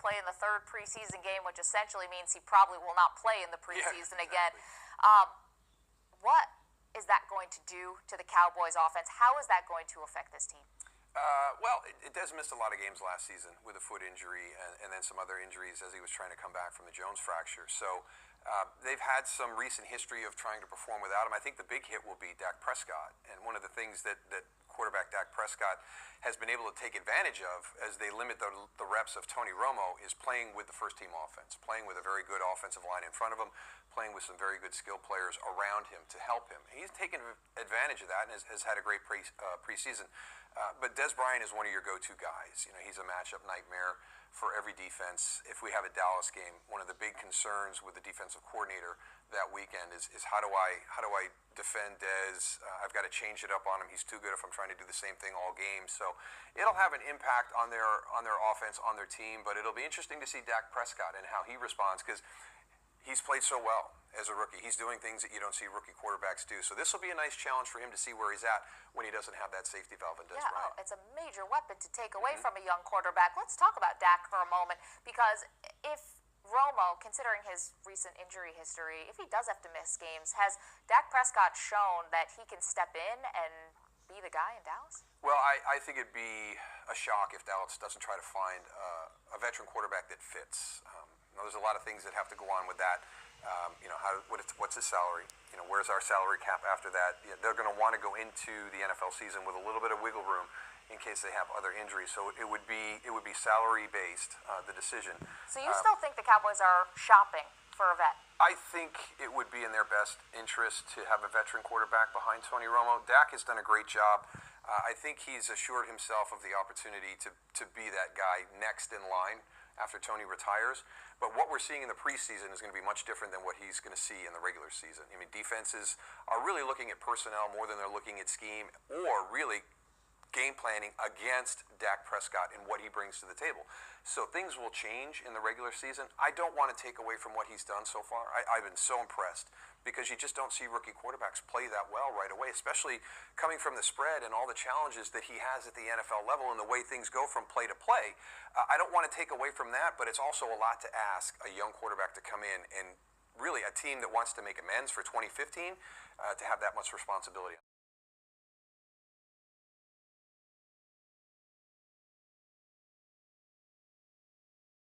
play in the third preseason game, which essentially means he probably will not play in the preseason again. What is that going to do to the Cowboys offense? How is that going to affect this team? Well, Dez missed a lot of games last season with a foot injury and then some other injuries as he was trying to come back from the Jones fracture. So they've had some recent history of trying to perform without him. I think the big hit will be Dak Prescott. And one of the things that quarterback Dak Prescott has been able to take advantage of as they limit the reps of Tony Romo is playing with the first-team offense, playing with a very good offensive line in front of him, playing with some very good skill players around him to help him. He's taken advantage of that and has had a great preseason. But Dez Bryant is one of your go-to guys. You know, he's a matchup nightmare for every defense. If we have a Dallas game, one of the big concerns with the defensive coordinator that weekend is how do I defend Dez? I've got to change it up on him. He's too good if I'm trying to do the same thing all game. So it'll have an impact on their offense, on their team. But it'll be interesting to see Dak Prescott and how he responds because he's played so well as a rookie. He's doing things that you don't see rookie quarterbacks do. So this will be a nice challenge for him to see where he's at when he doesn't have that safety valve in Dez Bryant. It's a major weapon to take away from a young quarterback. Let's talk about Dak for a moment because if Romo, considering his recent injury history, if he does have to miss games, has Dak Prescott shown that he can step in and be the guy in Dallas? Well, I think it'd be a shock if Dallas doesn't try to find a veteran quarterback that fits. There's a lot of things that have to go on with that. What's his salary? Where's our salary cap after that? They're going to want to go into the NFL season with a little bit of wiggle room in case they have other injuries. So it would be salary based, the decision. So you still think the Cowboys are shopping for a vet? I think it would be in their best interest to have a veteran quarterback behind Tony Romo. Dak has done a great job. I think he's assured himself of the opportunity to be that guy next in line after Tony retires. But what we're seeing in the preseason is going to be much different than what he's going to see in the regular season. I mean, defenses are really looking at personnel more than they're looking at scheme or really game planning against Dak Prescott and what he brings to the table. So things will change in the regular season. I don't want to take away from what he's done so far. I've been so impressed because you just don't see rookie quarterbacks play that well right away, especially coming from the spread and all the challenges that he has at the NFL level and the way things go from play to play. I don't want to take away from that, but it's also a lot to ask a young quarterback to come in and really a team that wants to make amends for 2015 to have that much responsibility.